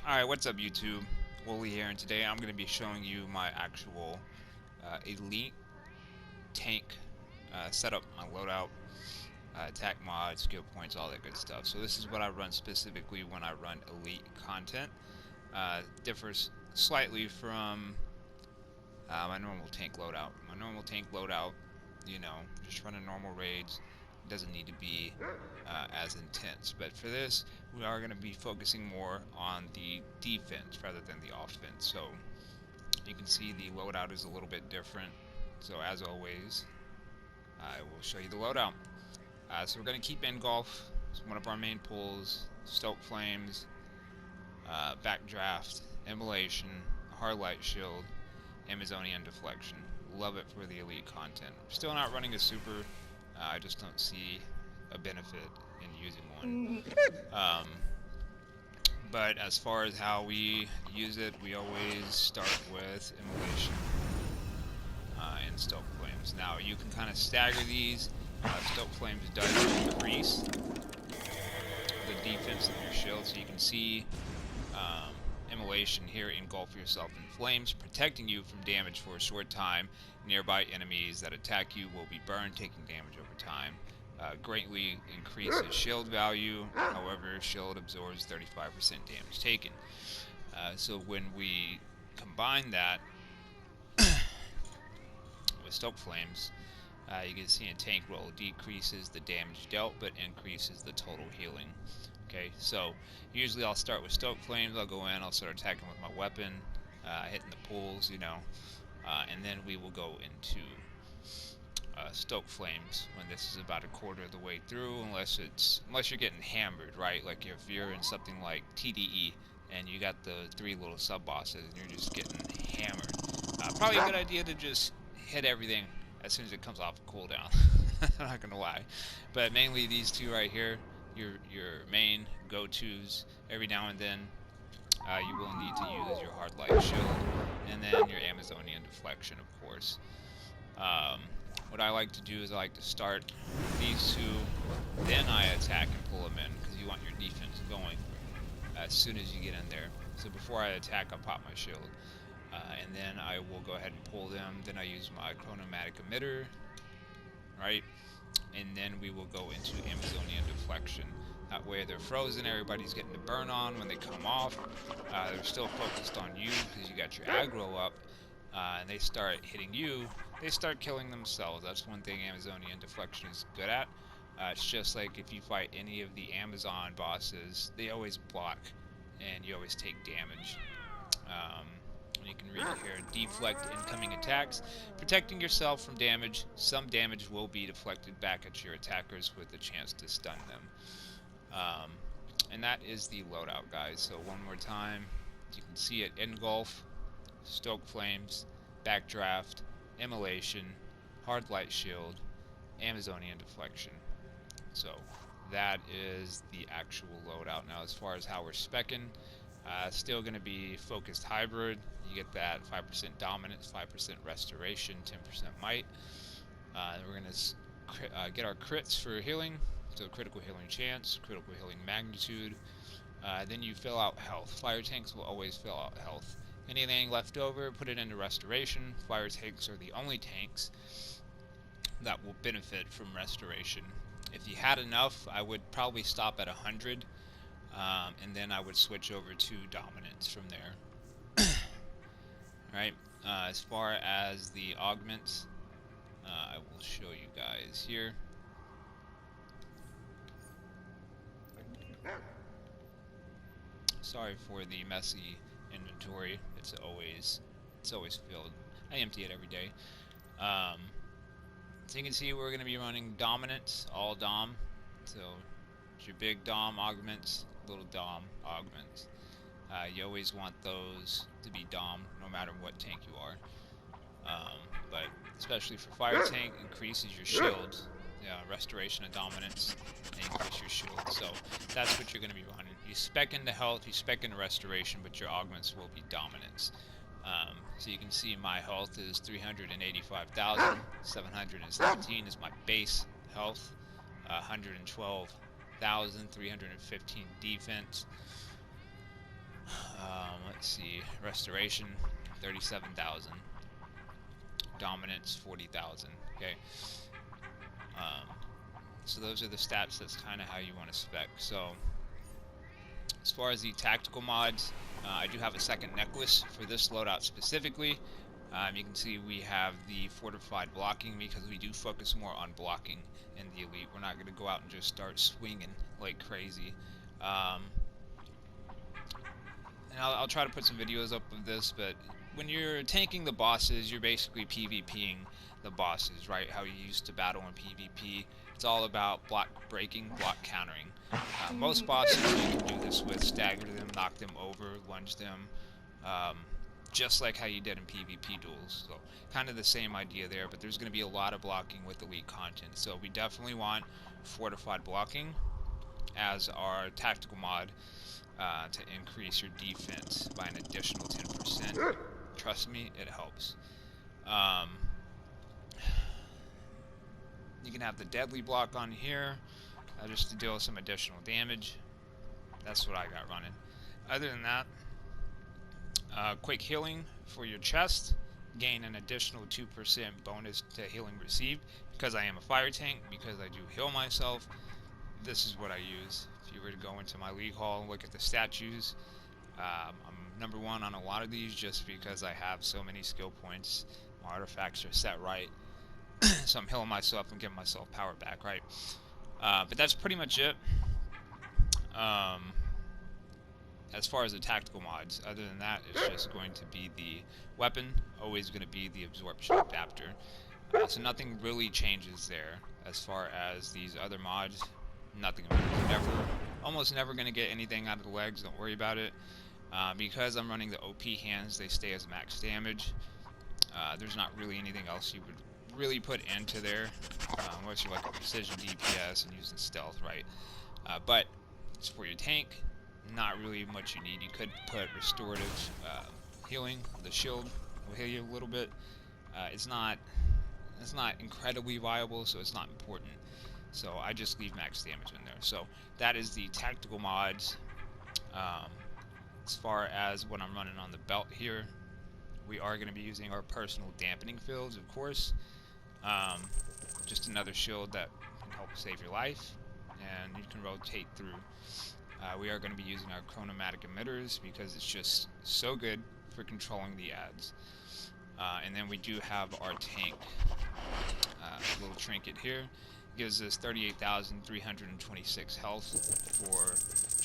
Alright, what's up YouTube? Wooly here, and today I'm going to be showing you my actual elite tank setup, my loadout, attack mods, skill points, all that good stuff. So this is what I run specifically when I run elite content. Differs slightly from my normal tank loadout. My normal tank loadout, you know, just running normal raids, doesn't need to be as intense. But for this, we are going to be focusing more on the defense rather than the offense. So you can see the loadout is a little bit different. So as always, I will show you the loadout. So we're going to keep Engulf, it's one of our main pulls, Stoke Flames, Backdraft, Immolation, Hard Light Shield, Amazonian Deflection. Love it for the elite content. Still not running a super. I just don't see a benefit in using one. But as far as how we use it, we always start with Immolation and Stoke Flames. Now you can kind of stagger these. Stoke Flames does increase the defense of your shield, so you can see Immolation here engulf yourself in flames, protecting you from damage for a short time. Nearby enemies that attack you will be burned, taking damage over time. Greatly increases shield value, however, shield absorbs 35% damage taken. So when we combine that with Stoke Flames, you can see in tank roll decreases the damage dealt but increases the total healing. Okay, so usually I'll start with Stoke Flames. I'll go in, I'll start attacking with my weapon, hitting the pools, you know, and then we will go into Stoke Flames when this is about a quarter of the way through, unless you're getting hammered, right? Like if you're in something like TDE and you got the 3 little sub bosses and you're just getting hammered. Probably a good idea to just hit everything as soon as it comes off cooldown. I'm not gonna lie, but mainly these two right here, your main go-tos. Every now and then, you will need to use your Hard Light Shield, and then your Amazonian Deflection, of course. What I like to do is I like to start these two, then I attack and pull them in, because you want your defense going as soon as you get in there. So before I attack, I pop my shield, and then I will go ahead and pull them. Then I use my chromatic emitter, right? And then we will go into Amazonian Deflection. That way they're frozen, everybody's getting the burn on. When they come off, they're still focused on you because you got your aggro up, and they start hitting you, they start killing themselves. That's one thing Amazonian Deflection is good at. It's just like if you fight any of the Amazon bosses, they always block and you always take damage. You can read it here, deflect incoming attacks, protecting yourself from damage. Some damage will be deflected back at your attackers with a chance to stun them. And that is the loadout, guys. So one more time, you can see it: Engulf, Stoke Flames, Backdraft, Immolation, Hard Light Shield, Amazonian Deflection. So that is the actual loadout. Now as far as how we're speccing, still going to be focused hybrid. You get that 5% dominance, 5% restoration, 10% might. We're going to get our crits for healing, so critical healing chance, critical healing magnitude. Then you fill out health. Fire tanks will always fill out health. Anything left over, put it into restoration. Fire tanks are the only tanks that will benefit from restoration. If you had enough, I would probably stop at 100. And then I would switch over to dominance from there. Right. As far as the augments, I will show you guys here. Sorry for the messy inventory. It's always filled. I empty it every day. So you can see we're going to be running dominance, all dom. So it's your big dom augments, little dom augments. You always want those to be dom no matter what tank you are. But especially for fire tank, increases your shield. Restoration and dominance, and increase your shield. So that's what you're going to be running. You spec into health, you spec into restoration, but your augments will be dominance. So you can see my health is 385,000, 717 is my base health, 112,315 defense, Let's see. Restoration, 37,000. Dominance, 40,000. Okay. Um, so those are the stats. That's kind of how you want to spec. So as far as the tactical mods, I do have a second necklace for this loadout specifically. You can see we have the fortified blocking because we do focus more on blocking in the elite. We're not going to go out and just start swinging like crazy. And I'll try to put some videos up of this, but when you're tanking the bosses, you're basically PvPing the bosses, right? How you used to battle in PvP. It's all about block breaking, block countering. Most bosses you can do this with: stagger them, knock them over, lunge them, just like how you did in PvP duels. So kind of the same idea there, but there's going to be a lot of blocking with elite content. So we definitely want fortified blocking as our tactical mod to increase your defense by an additional 10%. Trust me, it helps. You can have the deadly block on here just to deal with some additional damage. That's what I got running. Other than that, quick healing for your chest. Gain an additional 2% bonus to healing received. Because I am a fire tank, because I do heal myself, this is what I use. If you were to go into my league hall and look at the statues, I'm number 1 on a lot of these just because I have so many skill points. My artifacts are set right. So I'm healing myself and giving myself power back, right? But that's pretty much it. As far as the tactical mods, other than that, it's just going to be the weapon, always going to be the absorption adapter. So nothing really changes there. As far as these other mods, nothing. Almost never going to get anything out of the legs, don't worry about it. Because I'm running the OP hands, they stay as max damage. There's not really anything else you would really put into there, unless you're like a precision DPS and using stealth, right? But it's for your tank, not really much you need. You could put restorative healing. The shield will heal you a little bit. It's not incredibly viable, so it's not important. So I just leave max damage in there. So that is the tactical mods. As far as what I'm running on the belt here, we are going to be using our personal dampening fields, of course. Just another shield that can help save your life, and you can rotate through. We are going to be using our chromatic emitters because it's just so good for controlling the ads. And then we do have our tank, little trinket here. It gives us 38,326 health for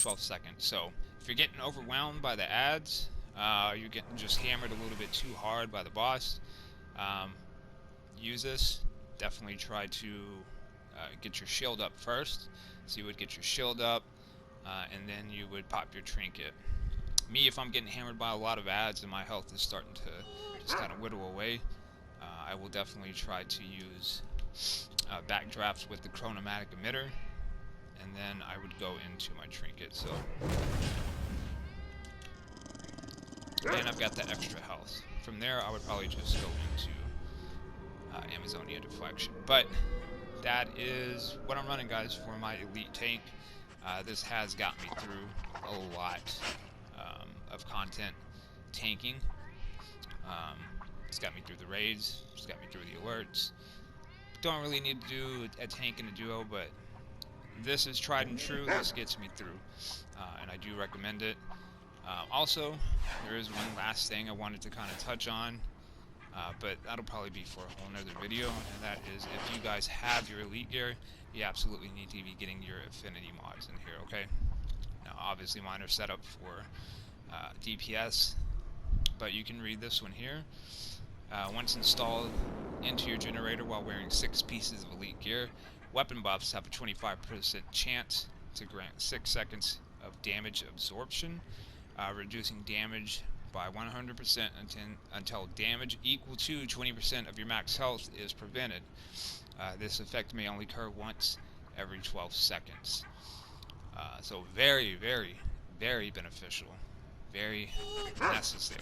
12 seconds. So if you're getting overwhelmed by the ads, you're getting just hammered a little bit too hard by the boss, use this. Definitely try to get your shield up first. So you would get your shield up, and then you would pop your trinket. Me, if I'm getting hammered by a lot of ads and my health is starting to just kind of whittle away, I will definitely try to use backdrafts with the chromatic emitter, and then I would go into my trinket. So, and I've got that extra health. From there, I would probably just go into Amazonia deflection. But that is what I'm running, guys, for my elite tank. This has got me through a lot of content tanking. It's got me through the raids, it's got me through the alerts. Don't really need to do a tank in a duo, but this is tried and true. This gets me through, and I do recommend it. Also, there is one last thing I wanted to kind of touch on, but that'll probably be for a whole nother video, and that is if you guys have your elite gear, you absolutely need to be getting your Affinity mods in here, okay? Now, obviously mine are set up for DPS, but you can read this one here. Once installed into your generator while wearing 6 pieces of elite gear, weapon buffs have a 25% chance to grant 6 seconds of damage absorption, reducing damage by 100% until damage equal to 20% of your max health is prevented. This effect may only occur once every 12 seconds. So very, very, very beneficial. Very necessary.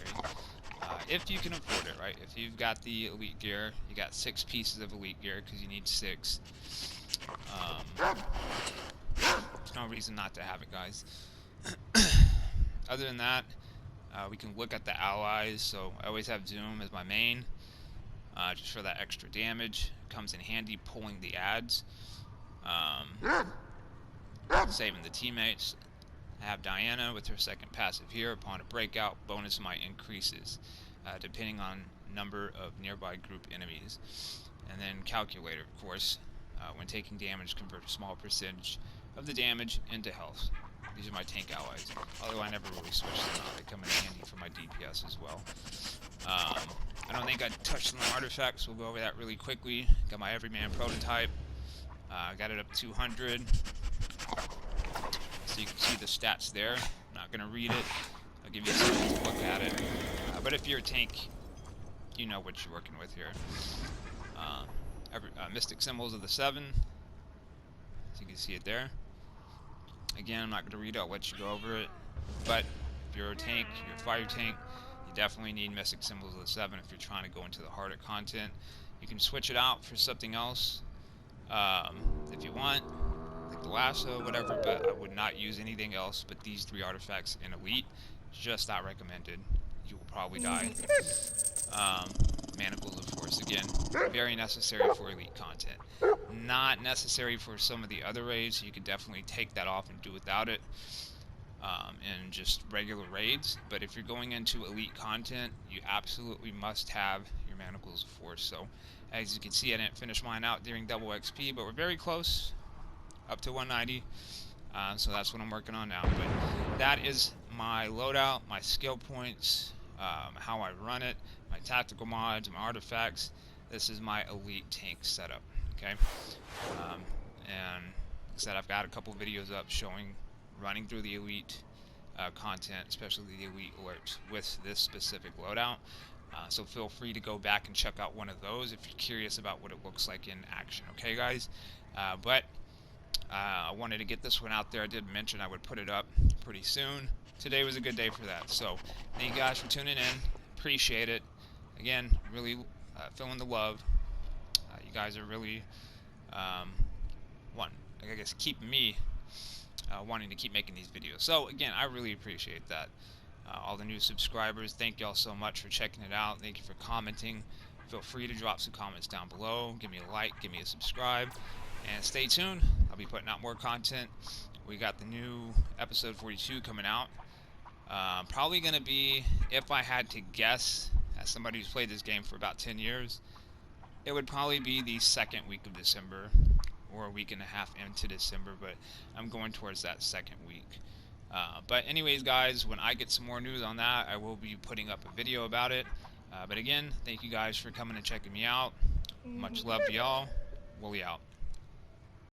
If you can afford it, right? If you've got the elite gear, you got 6 pieces of elite gear because you need 6. There's no reason not to have it, guys. Other other than that, we can look at the allies. So I always have Zoom as my main, just for that extra damage. Comes in handy pulling the ads, saving the teammates. I have Diana with her second passive here. Upon a breakout, bonus might increases, depending on number of nearby group enemies. And then Calculator, of course, when taking damage, convert a small percentage of the damage into health. These are my tank allies, although I never really switched them out. They come in handy for my DPS as well. I don't think I touched on the artifacts. We'll go over that really quickly. Got my everyman prototype. Got it up to 200. So you can see the stats there. I'm not going to read it. I'll give you a second to look at it. But if you're a tank, you know what you're working with here. Mystic symbols of the 7. So you can see it there. Again, I'm not going to read it. I'll let you go over it. But if you're a tank, you're a fire tank, you definitely need mystic symbols of the 7 if you're trying to go into the harder content. You can switch it out for something else if you want, like the lasso, whatever, but I would not use anything else but these 3 artifacts in Elite. Just not recommended. You will probably die. Manacles, of course, again, very necessary for Elite content. Not necessary for some of the other raids. You could definitely take that off and do without it in just regular raids. But if you're going into Elite content, you absolutely must have your Manacles of Force. So, as you can see, I didn't finish mine out during double XP, but we're very close, up to 190. So that's what I'm working on now. But that is my loadout, my skill points, how I run it, my tactical mods, my artifacts. This is my Elite tank setup. Okay, and like I said, I've got a couple videos up showing running through the Elite content, especially the Elite alerts with this specific loadout. So feel free to go back and check out one of those if you're curious about what it looks like in action. Okay, guys? But I wanted to get this one out there. I did mention I would put it up pretty soon. Today was a good day for that. So thank you guys for tuning in. Appreciate it. Again, really feeling the love. You guys are really I guess keeping me wanting to keep making these videos. So again, I really appreciate that. All the new subscribers, thank y'all so much for checking it out. Thank you for commenting. Feel free to drop some comments down below. Give me a like, give me a subscribe, and stay tuned. I'll be putting out more content. We got the new episode 42 coming out. Probably gonna be, if I had to guess, as somebody who's played this game for about 10 years, it would probably be the second week of December, or a week and a half into December, but I'm going towards that second week. But anyways, guys, when I get some more news on that, I will be putting up a video about it. But again, thank you guys for coming and checking me out. Much love to y'all. Wooly out.